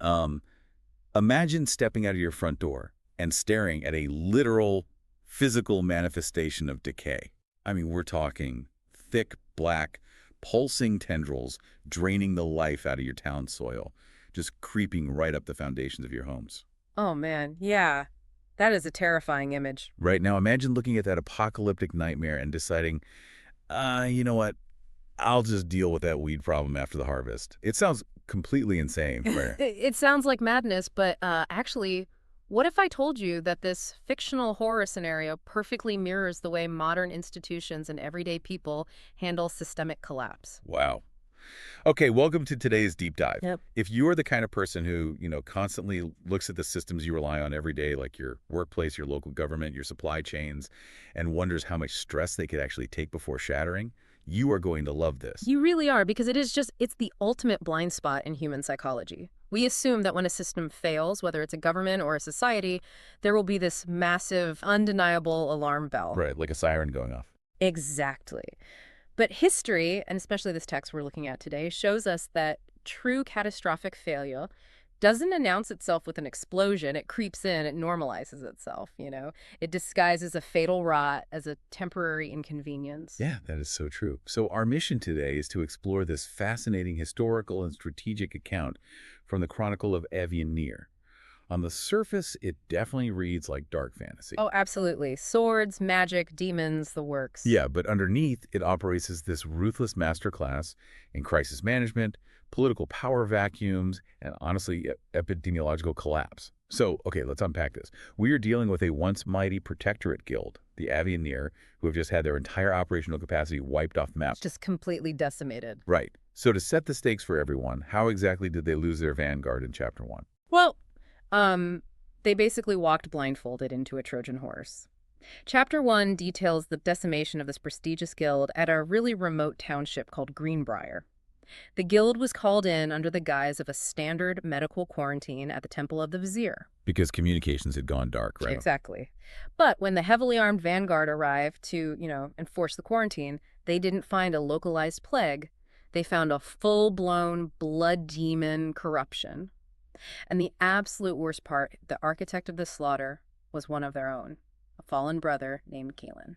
Um, Imagine stepping out of your front door and staring at a literal physical manifestation of decay. I mean, we're talking thick, black, pulsing tendrils draining the life out of your town soil, just creeping right up the foundations of your homes. Oh man, yeah. That is a terrifying image. Right now, imagine looking at that apocalyptic nightmare and deciding, you know what? I'll just deal with that weed problem after the harvest. It sounds completely insane, right? It sounds like madness, but actually, what if I told you that this fictional horror scenario perfectly mirrors the way modern institutions and everyday people handle systemic collapse? Wow. Okay, welcome to today's deep dive. Yep. If you're the kind of person who, constantly looks at the systems you rely on every day, like your workplace, your local government, your supply chains, and wonders how much stress they could actually take before shattering, you are going to love this. You really are, because it's the ultimate blind spot in human psychology. We assume that when a system fails, whether it's a government or a society, there will be this massive, undeniable alarm bell. Right, like a siren going off. Exactly. But history, and especially this text we're looking at today, shows us that true catastrophic failure doesn't announce itself with an explosion. It creeps in, it normalizes itself. It disguises a fatal rot as a temporary inconvenience. Yeah, that is so true. So our mission today is to explore this fascinating historical and strategic account from the Chronicle of Avenir. On the surface, it definitely reads like dark fantasy. Oh, absolutely. Swords, magic, demons, the works. Yeah, but underneath, it operates as this ruthless masterclass in crisis management, political power vacuums, and honestly, epidemiological collapse. So, okay, let's unpack this. We are dealing with a once mighty protectorate guild, the Avenir, who have just had their entire operational capacity wiped off the map. It's just completely decimated. Right. So to set the stakes for everyone, how exactly did they lose their vanguard in Chapter 1? Well, they basically walked blindfolded into a Trojan horse. Chapter 1 details the decimation of this prestigious guild at a really remote township called Greenbrier. The guild was called in under the guise of a standard medical quarantine at the Temple of the Vizier. Because communications had gone dark, right? Exactly. But when the heavily armed vanguard arrived to, enforce the quarantine, they didn't find a localized plague. They found a full-blown blood demon corruption. And the absolute worst part, the architect of the slaughter was one of their own, a fallen brother named Kalen.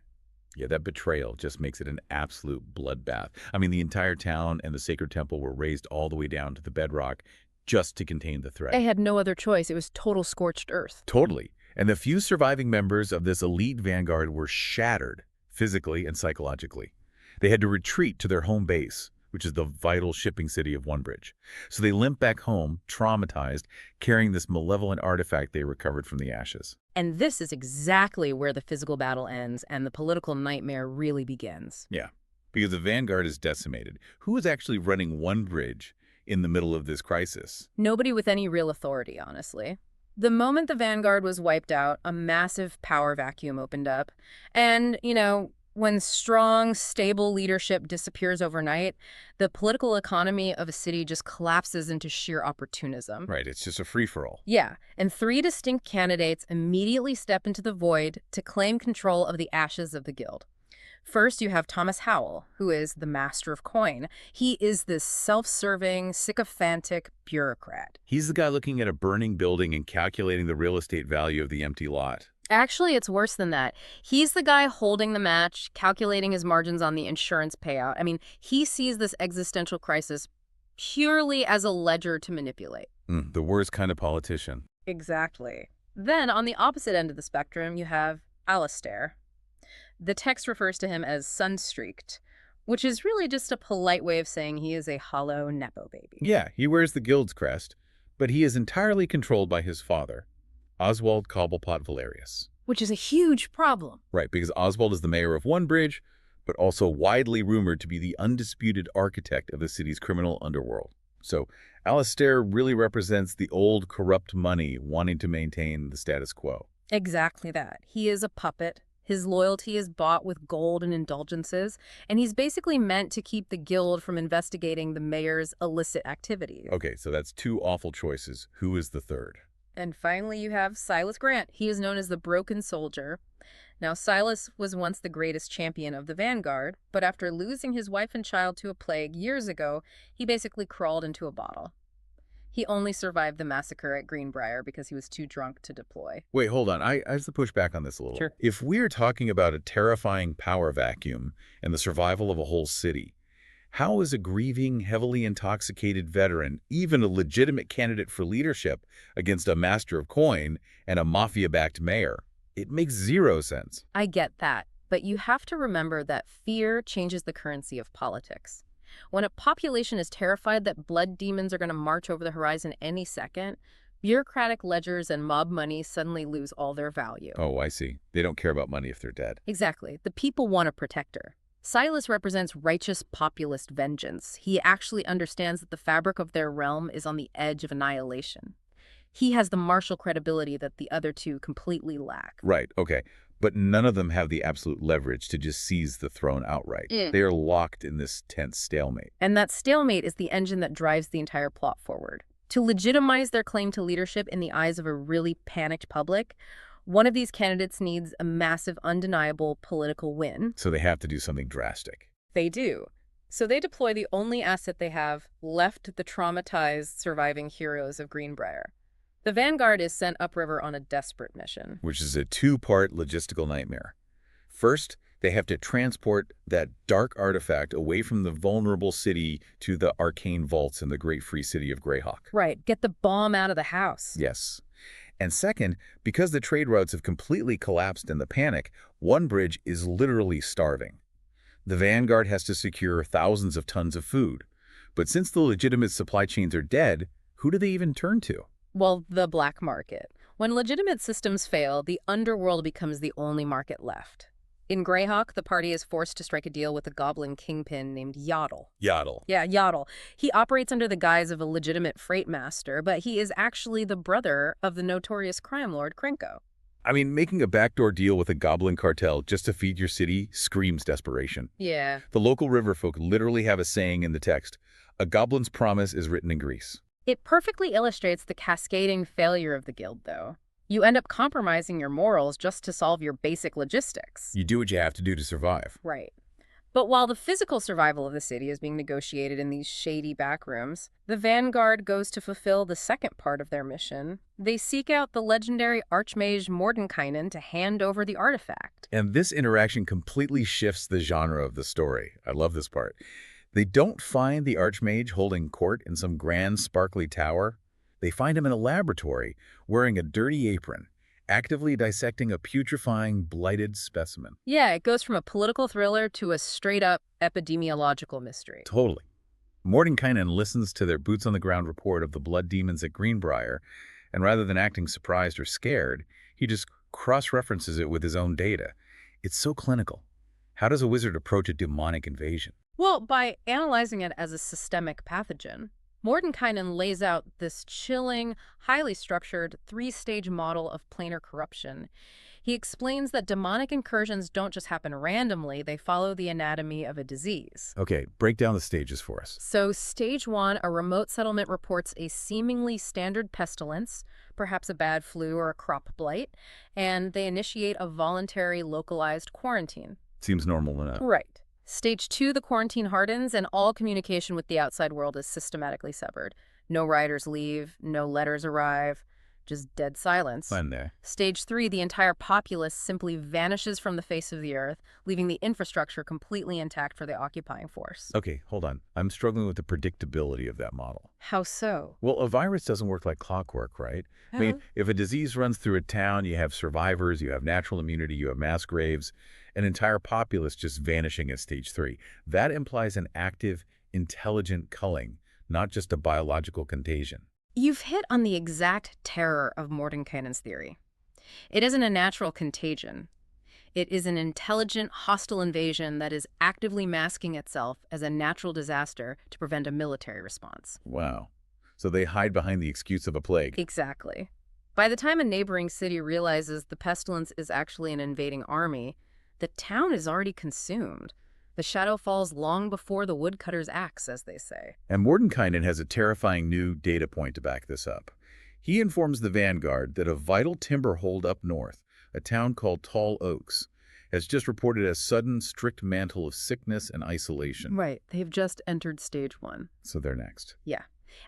Yeah, that betrayal just makes it an absolute bloodbath. I mean, the entire town and the sacred temple were razed all the way down to the bedrock just to contain the threat. They had no other choice. It was total scorched earth. Totally. And the few surviving members of this elite vanguard were shattered physically and psychologically. They had to retreat to their home base, which is the vital shipping city of Onebridge. So they limped back home, traumatized, carrying this malevolent artifact they recovered from the ashes. And this is exactly where the physical battle ends and the political nightmare really begins. Yeah, because the vanguard is decimated. Who is actually running Onebridge in the middle of this crisis? Nobody with any real authority, honestly. The moment the vanguard was wiped out, a massive power vacuum opened up. And, when strong, stable leadership disappears overnight, the political economy of a city just collapses into sheer opportunism. Right, it's just a free-for-all. Yeah, and three distinct candidates immediately step into the void to claim control of the ashes of the guild. First, you have Thomas Howell, who is the master of coin. He is this self-serving, sycophantic bureaucrat. He's the guy looking at a burning building and calculating the real estate value of the empty lot. Actually, it's worse than that. He's the guy holding the match, calculating his margins on the insurance payout. I mean, he sees this existential crisis purely as a ledger to manipulate. The worst kind of politician. Exactly. Then, on the opposite end of the spectrum, you have Alistair. The text refers to him as sun-streaked, which is really just a polite way of saying he is a hollow Nepo baby. Yeah, he wears the guild's crest, but he is entirely controlled by his father, Oswald Cobblepot Valerius. Which is a huge problem. Right, because Oswald is the mayor of Onebridge, but also widely rumored to be the undisputed architect of the city's criminal underworld. So Alistair really represents the old corrupt money wanting to maintain the status quo. Exactly that. He is a puppet. His loyalty is bought with gold and indulgences, and he's basically meant to keep the guild from investigating the mayor's illicit activities. Okay, so that's two awful choices. Who is the third? And finally, you have Silas Grant. He is known as the Broken Soldier. Now, Silas was once the greatest champion of the Vanguard, but after losing his wife and child to a plague years ago, he basically crawled into a bottle. He only survived the massacre at Greenbrier because he was too drunk to deploy. Wait, hold on. I have to push back on this a little. Sure. If we're talking about a terrifying power vacuum and the survival of a whole city, how is a grieving, heavily intoxicated veteran even a legitimate candidate for leadership against a master of coin and a mafia-backed mayor? It makes zero sense. I get that, but you have to remember that fear changes the currency of politics. When a population is terrified that blood demons are going to march over the horizon any second, bureaucratic ledgers and mob money suddenly lose all their value. Oh, I see. They don't care about money if they're dead. Exactly. The people want a protector. Silas represents righteous populist vengeance. He actually understands that the fabric of their realm is on the edge of annihilation. He has the martial credibility that the other two completely lack. Right, okay. But none of them have the absolute leverage to just seize the throne outright. They are locked in this tense stalemate. And that stalemate is the engine that drives the entire plot forward. To legitimize their claim to leadership in the eyes of a really panicked public, one of these candidates needs a massive, undeniable political win. So they have to do something drastic. They do. So they deploy the only asset they have left, the traumatized surviving heroes of Greenbrier. The Vanguard is sent upriver on a desperate mission. Which is a two-part logistical nightmare. First, they have to transport that dark artifact away from the vulnerable city to the arcane vaults in the great free city of Greyhawk. Right, get the bomb out of the house. Yes. And second, because the trade routes have completely collapsed in the panic, one bridge is literally starving. The Vanguard has to secure thousands of tons of food. But since the legitimate supply chains are dead, who do they even turn to? Well, the black market. When legitimate systems fail, the underworld becomes the only market left. In Greyhawk, the party is forced to strike a deal with a goblin kingpin named Yodel. Yodel. Yeah, Yodel. He operates under the guise of a legitimate freight master, but he is actually the brother of the notorious crime lord Krenko. I mean, making a backdoor deal with a goblin cartel just to feed your city screams desperation. Yeah. The local river folk literally have a saying in the text, "A goblin's promise is written in grease." It perfectly illustrates the cascading failure of the guild, though. You end up compromising your morals just to solve your basic logistics. You do what you have to do to survive. Right. But while the physical survival of the city is being negotiated in these shady backrooms, the Vanguard goes to fulfill the second part of their mission. They seek out the legendary Archmage Mordenkainen to hand over the artifact. And this interaction completely shifts the genre of the story. I love this part. They don't find the Archmage holding court in some grand sparkly tower. They find him in a laboratory, wearing a dirty apron, actively dissecting a putrefying, blighted specimen. Yeah, it goes from a political thriller to a straight-up epidemiological mystery. Totally. Mordenkainen listens to their boots-on-the-ground report of the blood demons at Greenbrier, and rather than acting surprised or scared, he just cross-references it with his own data. It's so clinical. How does a wizard approach a demonic invasion? Well, by analyzing it as a systemic pathogen. Mordenkainen lays out this chilling, highly structured, three-stage model of planar corruption. He explains that demonic incursions don't just happen randomly, they follow the anatomy of a disease. Okay, break down the stages for us. So, stage 1, a remote settlement reports a seemingly standard pestilence, perhaps a bad flu or a crop blight, and they initiate a voluntary localized quarantine. Seems normal enough. Right. Stage 2, the quarantine hardens and all communication with the outside world is systematically severed. No riders leave, no letters arrive, just dead silence. Fine there. Stage 3, the entire populace simply vanishes from the face of the earth, leaving the infrastructure completely intact for the occupying force. Okay, hold on. I'm struggling with the predictability of that model. How so? Well, a virus doesn't work like clockwork, right? I mean, if a disease runs through a town, you have survivors, you have natural immunity, you have mass graves, an entire populace just vanishing at stage 3. That implies an active, intelligent culling, not just a biological contagion. You've hit on the exact terror of Mordenkainen's theory. It isn't a natural contagion. It is an intelligent, hostile invasion that is actively masking itself as a natural disaster to prevent a military response. Wow. So they hide behind the excuse of a plague. Exactly. By the time a neighboring city realizes the pestilence is actually an invading army, the town is already consumed. The shadow falls long before the woodcutter's axe, as they say. And Mordenkainen has a terrifying new data point to back this up. He informs the Vanguard that a vital timber hold up north, a town called Tall Oaks, has just reported a sudden, strict mantle of sickness and isolation. Right. They've just entered stage 1. So they're next. Yeah.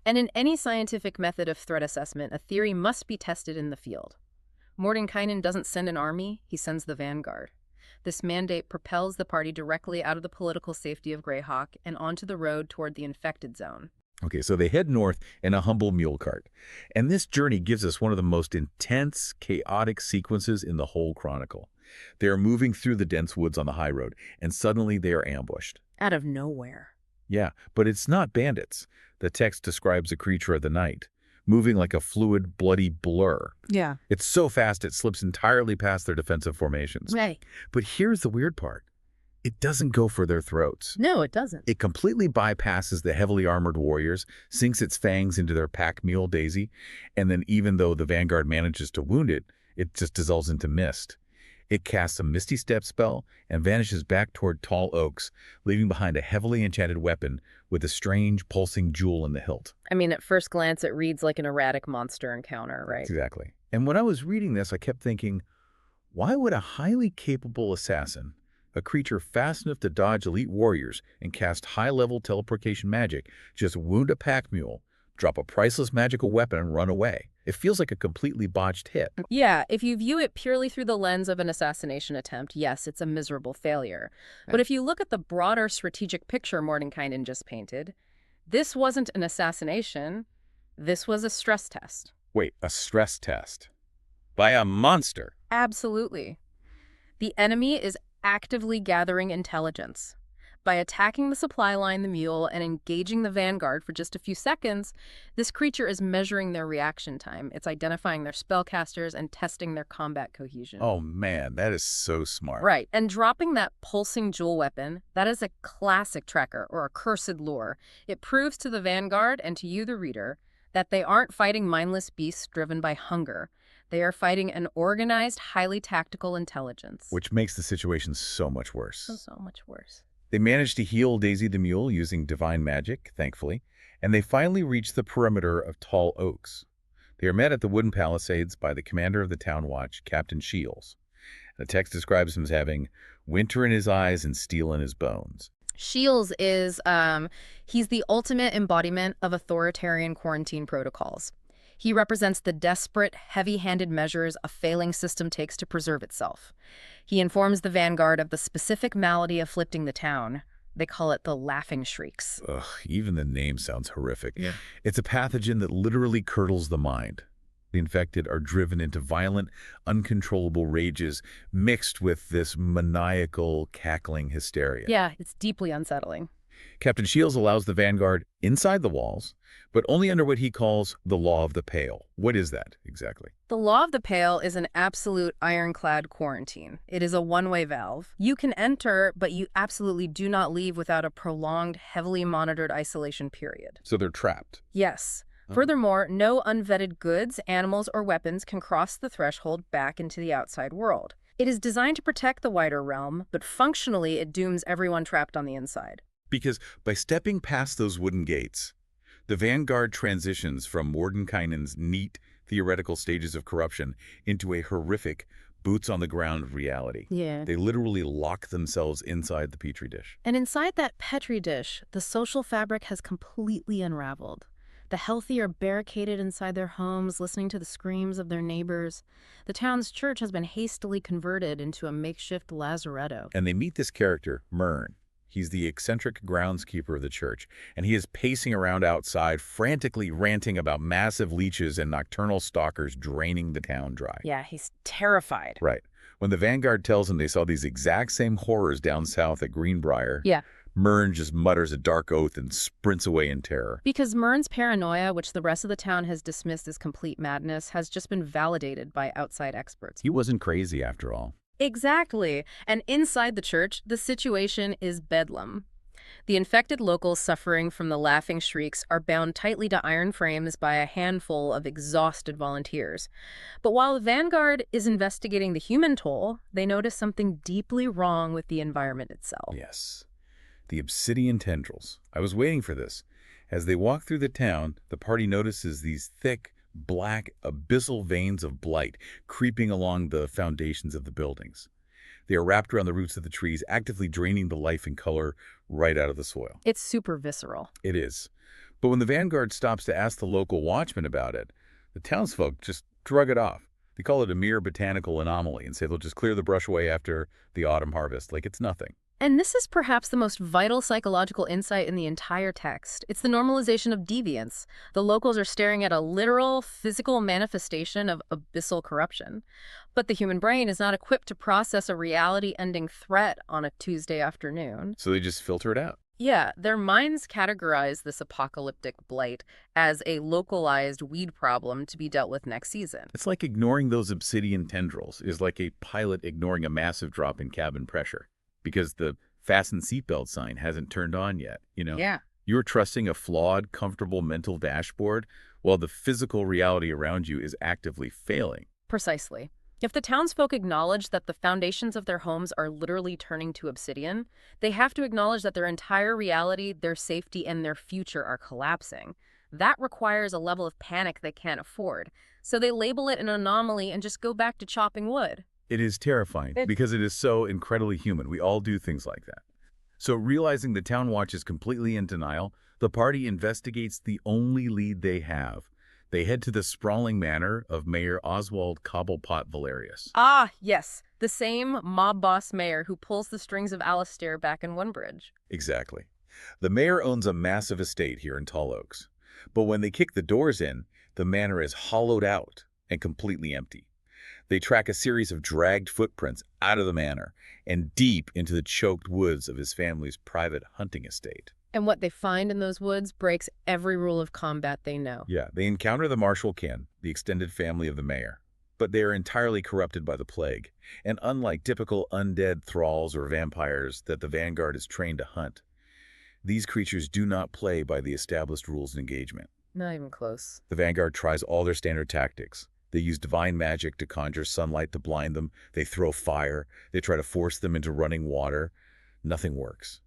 And in any scientific method of threat assessment, a theory must be tested in the field. Mordenkainen doesn't send an army, he sends the vanguard. This mandate propels the party directly out of the political safety of Greyhawk and onto the road toward the infected zone. Okay, so they head north in a humble mule cart. And this journey gives us one of the most intense, chaotic sequences in the whole chronicle. They are moving through the dense woods on the high road, and suddenly they are ambushed. Out of nowhere. Yeah, but it's not bandits. The text describes a creature of the night, moving like a fluid, bloody blur. Yeah. It's so fast it slips entirely past their defensive formations. Right. But here's the weird part. It doesn't go for their throats. No, it doesn't. It completely bypasses the heavily armored warriors, sinks its fangs into their pack mule Daisy, and then even though the vanguard manages to wound it, it just dissolves into mist. It casts a Misty Step spell and vanishes back toward tall oaks, leaving behind a heavily enchanted weapon with a strange, pulsing jewel in the hilt. I mean, at first glance, it reads like an erratic monster encounter, right? Exactly. And when I was reading this, I kept thinking, why would a highly capable assassin, a creature fast enough to dodge elite warriors and cast high-level teleportation magic, just wound a pack mule, drop a priceless magical weapon, and run away? It feels like a completely botched hit. Yeah, if you view it purely through the lens of an assassination attempt, yes, it's a miserable failure. But if you look at the broader strategic picture Mordenkainen just painted, this wasn't an assassination. This was a stress test. Wait, a stress test? By a monster? Absolutely. The enemy is actively gathering intelligence. By attacking the supply line, the mule, and engaging the vanguard for just a few seconds, this creature is measuring their reaction time. It's identifying their spellcasters and testing their combat cohesion. Oh man, that is so smart. Right, and dropping that pulsing jewel weapon, that is a classic tracker or a cursed lure. It proves to the vanguard and to you, the reader, that they aren't fighting mindless beasts driven by hunger. They are fighting an organized, highly tactical intelligence. Which makes the situation so much worse. So much worse. They manage to heal Daisy the Mule using divine magic, thankfully, and they finally reach the perimeter of tall oaks. They are met at the wooden palisades by the commander of the town watch, Captain Shields. The text describes him as having winter in his eyes and steel in his bones. Shields is, he's the ultimate embodiment of authoritarian quarantine protocols. He represents the desperate, heavy-handed measures a failing system takes to preserve itself. He informs the vanguard of the specific malady afflicting the town. They call it the laughing shrieks. Ugh, even the name sounds horrific. Yeah. It's a pathogen that literally curdles the mind. The infected are driven into violent, uncontrollable rages mixed with this maniacal, cackling hysteria. Yeah, it's deeply unsettling. Captain Shields allows the vanguard inside the walls, but only under what he calls the Law of the Pale. What is that, exactly? The Law of the Pale is an absolute ironclad quarantine. It is a one-way valve. You can enter, but you absolutely do not leave without a prolonged, heavily monitored isolation period. So they're trapped. Yes. Oh. Furthermore, no unvetted goods, animals, or weapons can cross the threshold back into the outside world. It is designed to protect the wider realm, but functionally it dooms everyone trapped on the inside. Because by stepping past those wooden gates, the vanguard transitions from Mordenkainen's neat, theoretical stages of corruption into a horrific, boots-on-the-ground reality. Yeah. They literally lock themselves inside the Petri dish. And inside that Petri dish, the social fabric has completely unraveled. The healthy are barricaded inside their homes, listening to the screams of their neighbors. The town's church has been hastily converted into a makeshift lazaretto. And they meet this character, Myrn. He's the eccentric groundskeeper of the church, and he is pacing around outside, frantically ranting about massive leeches and nocturnal stalkers draining the town dry. Yeah, he's terrified. Right. When the vanguard tells him they saw these exact same horrors down south at Greenbrier, Yeah. Myrn just mutters a dark oath and sprints away in terror. Because Myrn's paranoia, which the rest of the town has dismissed as complete madness, has just been validated by outside experts. He wasn't crazy after all. Exactly. And inside the church, the situation is bedlam. The infected locals suffering from the laughing shrieks are bound tightly to iron frames by a handful of exhausted volunteers. But while the vanguard is investigating the human toll, they notice something deeply wrong with the environment itself. Yes. The obsidian tendrils. I was waiting for this. As they walk through the town, the party notices these thick, black, abyssal veins of blight creeping along the foundations of the buildings. They are wrapped around the roots of the trees, actively draining the life and color right out of the soil. It's super visceral. It is. But when the vanguard stops to ask the local watchman about it, the townsfolk just shrug it off. They call it a mere botanical anomaly and say they'll just clear the brush away after the autumn harvest, like it's nothing. And this is perhaps the most vital psychological insight in the entire text. It's the normalization of deviance. The locals are staring at a literal, physical manifestation of abyssal corruption. But the human brain is not equipped to process a reality-ending threat on a Tuesday afternoon. So they just filter it out. Yeah, their minds categorize this apocalyptic blight as a localized weed problem to be dealt with next season. It's like ignoring those obsidian tendrils is like a pilot ignoring a massive drop in cabin pressure because the fasten seatbelt sign hasn't turned on yet, you know? Yeah. You're trusting a flawed, comfortable mental dashboard while the physical reality around you is actively failing. Precisely. If the townsfolk acknowledge that the foundations of their homes are literally turning to obsidian, they have to acknowledge that their entire reality, their safety, and their future are collapsing. That requires a level of panic they can't afford. So they label it an anomaly and just go back to chopping wood. It is terrifying because it is so incredibly human. We all do things like that. So realizing the town watch is completely in denial, the party investigates the only lead they have. They head to the sprawling manor of Mayor Oswald Cobblepot Valerius. Ah, yes, the same mob boss mayor who pulls the strings of Alistair back in Onebridge. Exactly. The mayor owns a massive estate here in Tall Oaks. But when they kick the doors in, the manor is hollowed out and completely empty. They track a series of dragged footprints out of the manor and deep into the choked woods of his family's private hunting estate. And what they find in those woods breaks every rule of combat they know. Yeah, they encounter the Marshall kin, the extended family of the mayor. But they are entirely corrupted by the plague. And unlike typical undead thralls or vampires that the Vanguard is trained to hunt, these creatures do not play by the established rules of engagement. Not even close. The Vanguard tries all their standard tactics. They use divine magic to conjure sunlight to blind them. They throw fire. They try to force them into running water. Nothing works.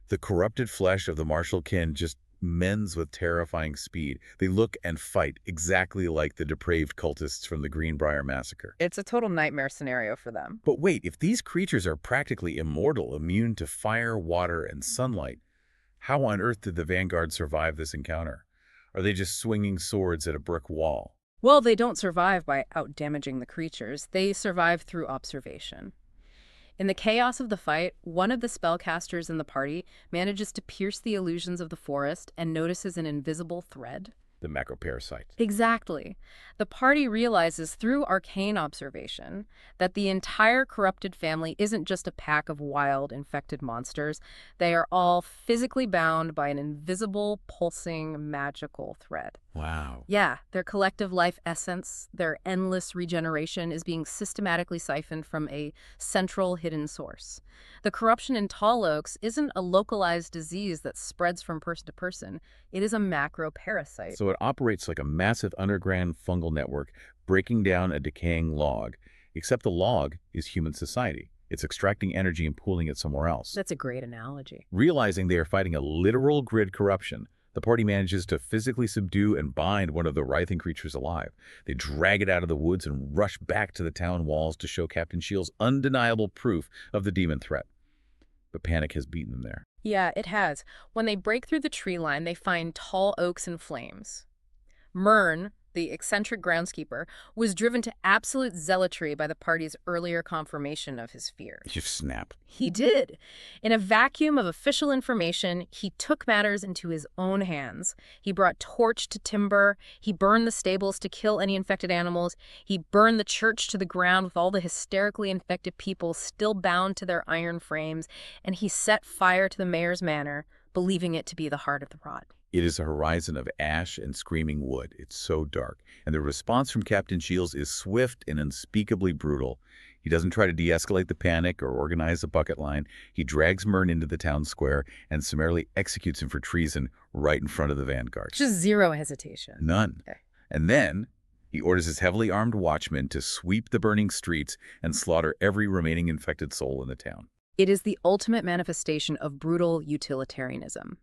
The corrupted flesh of the Marshall kin just mends with terrifying speed. They look and fight exactly like the depraved cultists from the Greenbrier Massacre. It's a total nightmare scenario for them. But wait, if these creatures are practically immortal, immune to fire, water, and sunlight, how on earth did the Vanguard survive this encounter? Are they just swinging swords at a brick wall? Well, they don't survive by out-damaging the creatures. They survive through observation. In the chaos of the fight, one of the spellcasters in the party manages to pierce the illusions of the forest and notices an invisible thread. The macroparasite. Exactly. The party realizes through arcane observation that the entire corrupted family isn't just a pack of wild, infected monsters. They are all physically bound by an invisible, pulsing, magical thread. Wow. Yeah, their collective life essence, their endless regeneration is being systematically siphoned from a central hidden source. The corruption in Tall Oaks isn't a localized disease that spreads from person to person. It is a macro parasite. So it operates like a massive underground fungal network breaking down a decaying log, except the log is human society. It's extracting energy and pooling it somewhere else. That's a great analogy. Realizing they are fighting a literal grid corruption, the party manages to physically subdue and bind one of the writhing creatures alive. They drag it out of the woods and rush back to the town walls to show Captain Shields undeniable proof of the demon threat. But panic has beaten them there. Yeah, it has. When they break through the tree line, they find Tall Oaks in flames. Myrn, the eccentric groundskeeper, was driven to absolute zealotry by the party's earlier confirmation of his fears. You snap. He did. In a vacuum of official information, he took matters into his own hands. He brought torch to timber. He burned the stables to kill any infected animals. He burned the church to the ground with all the hysterically infected people still bound to their iron frames. And he set fire to the mayor's manor, believing it to be the heart of the rot. It is a horizon of ash and screaming wood. It's so dark. And the response from Captain Shields is swift and unspeakably brutal. He doesn't try to de-escalate the panic or organize a bucket line. He drags Myrn into the town square and summarily executes him for treason right in front of the Vanguard. Just zero hesitation. None. Okay. And then he orders his heavily armed watchmen to sweep the burning streets and slaughter every remaining infected soul in the town. It is the ultimate manifestation of brutal utilitarianism.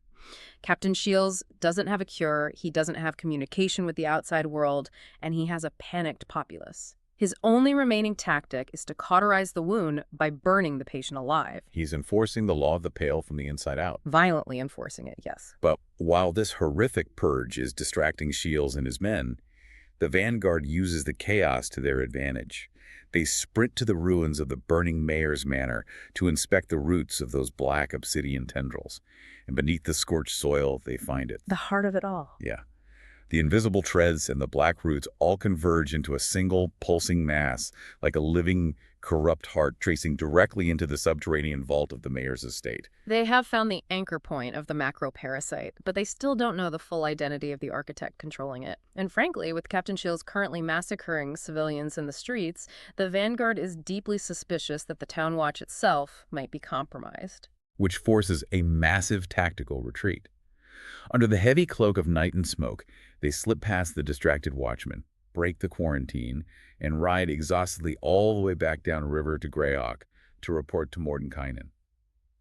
Captain Shields doesn't have a cure, he doesn't have communication with the outside world, and he has a panicked populace. His only remaining tactic is to cauterize the wound by burning the patient alive. He's enforcing the law of the pale from the inside out. Violently enforcing it, yes. But while this horrific purge is distracting Shields and his men, the vanguard uses the chaos to their advantage. They sprint to the ruins of the burning mayor's manor to inspect the roots of those black obsidian tendrils. And beneath the scorched soil, they find it. The heart of it all. Yeah. The invisible treads and the black roots all converge into a single pulsing mass, like a living, corrupt heart tracing directly into the subterranean vault of the mayor's estate. They have found the anchor point of the macroparasite, but they still don't know the full identity of the architect controlling it. And frankly, with Captain Shields currently massacring civilians in the streets, the Vanguard is deeply suspicious that the Town Watch itself might be compromised. Which forces a massive tactical retreat. Under the heavy cloak of night and smoke, they slip past the distracted watchmen, break the quarantine, and ride exhaustedly all the way back downriver to Greyhawk to report to Mordenkainen.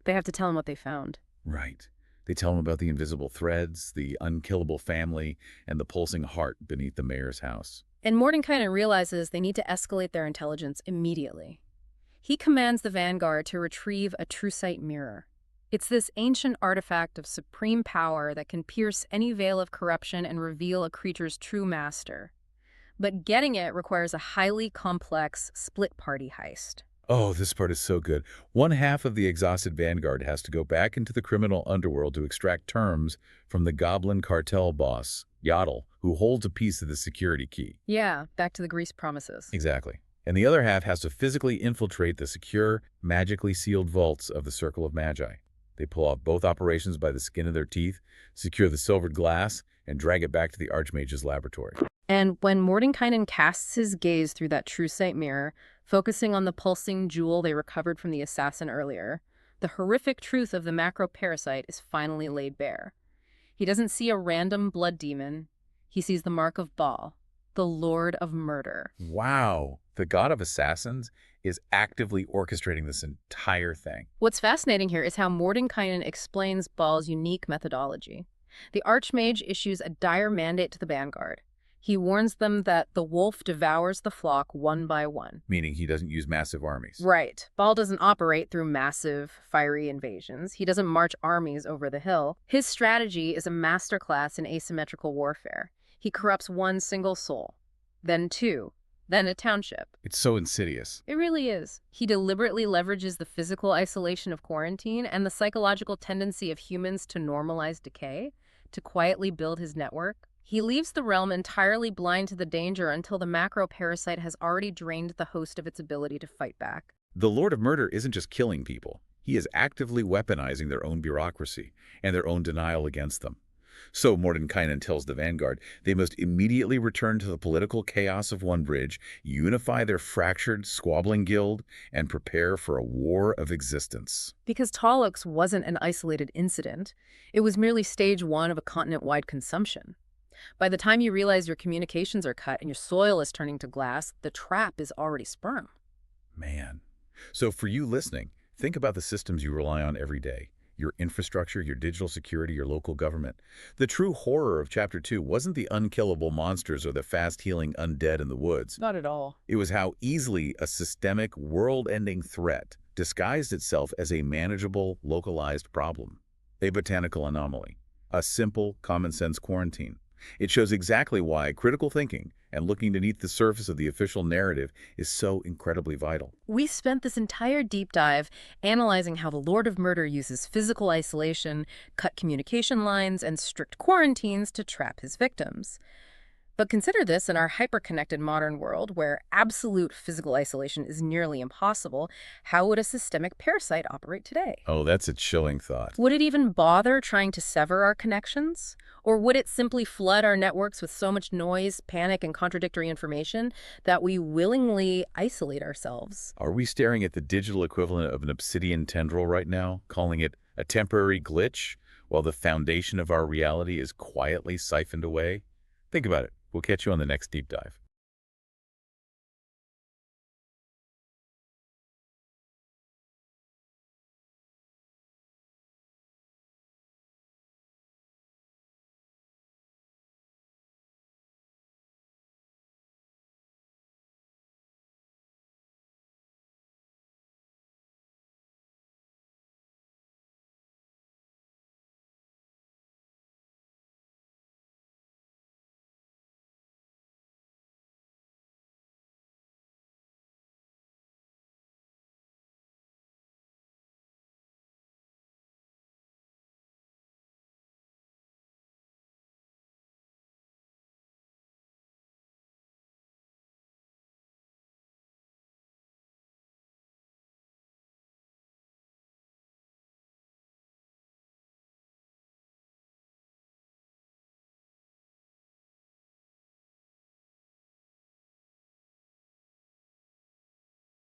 They have to tell him what they found. Right. They tell him about the invisible threads, the unkillable family, and the pulsing heart beneath the mayor's house. And Mordenkainen realizes they need to escalate their intelligence immediately. He commands the Vanguard to retrieve a Truesight mirror. It's this ancient artifact of supreme power that can pierce any veil of corruption and reveal a creature's true master. But getting it requires a highly complex split-party heist. Oh, this part is so good. One half of the exhausted vanguard has to go back into the criminal underworld to extract terms from the goblin cartel boss, Yaddle, who holds a piece of the security key. Yeah, back to the Grease promises. Exactly. And the other half has to physically infiltrate the secure, magically sealed vaults of the Circle of Magi. They pull off both operations by the skin of their teeth, secure the silvered glass, and drag it back to the Archmage's laboratory. And when Mordenkainen casts his gaze through that Truesight mirror, focusing on the pulsing jewel they recovered from the assassin earlier, the horrific truth of the macroparasite is finally laid bare. He doesn't see a random blood demon. He sees the mark of Baal, the Lord of Murder. Wow. The god of assassins is actively orchestrating this entire thing. What's fascinating here is how Mordenkainen explains Baal's unique methodology. The Archmage issues a dire mandate to the Vanguard. He warns them that the wolf devours the flock one by one. Meaning he doesn't use massive armies. Right. Baal doesn't operate through massive, fiery invasions. He doesn't march armies over the hill. His strategy is a masterclass in asymmetrical warfare. He corrupts one single soul, then two, then a township. It's so insidious. It really is. He deliberately leverages the physical isolation of quarantine and the psychological tendency of humans to normalize decay to quietly build his network. He leaves the realm entirely blind to the danger until the macroparasite has already drained the host of its ability to fight back. The Lord of Murder isn't just killing people. He is actively weaponizing their own bureaucracy and their own denial against them. So Mordenkainen tells the Vanguard they must immediately return to the political chaos of Onebridge, unify their fractured, squabbling guild, and prepare for a war of existence. Because Tallux wasn't an isolated incident. It was merely stage one of a continent-wide consumption. By the time you realize your communications are cut and your soil is turning to glass, the trap is already sprung. Man. So for you listening, think about the systems you rely on every day. Your infrastructure, your digital security, your local government. The true horror of Chapter 2 wasn't the unkillable monsters or the fast-healing undead in the woods. Not at all. It was how easily a systemic, world-ending threat disguised itself as a manageable, localized problem. A botanical anomaly. A simple, common-sense quarantine. It shows exactly why critical thinking and looking beneath the surface of the official narrative is so incredibly vital. We spent this entire deep dive analyzing how the Lord of Murder uses physical isolation, cut communication lines, and strict quarantines to trap his victims. But consider this in our hyper-connected modern world where absolute physical isolation is nearly impossible. How would a systemic parasite operate today? Oh, that's a chilling thought. Would it even bother trying to sever our connections? Or would it simply flood our networks with so much noise, panic, and contradictory information that we willingly isolate ourselves? Are we staring at the digital equivalent of an obsidian tendril right now, calling it a temporary glitch, while the foundation of our reality is quietly siphoned away? Think about it. We'll catch you on the next deep dive.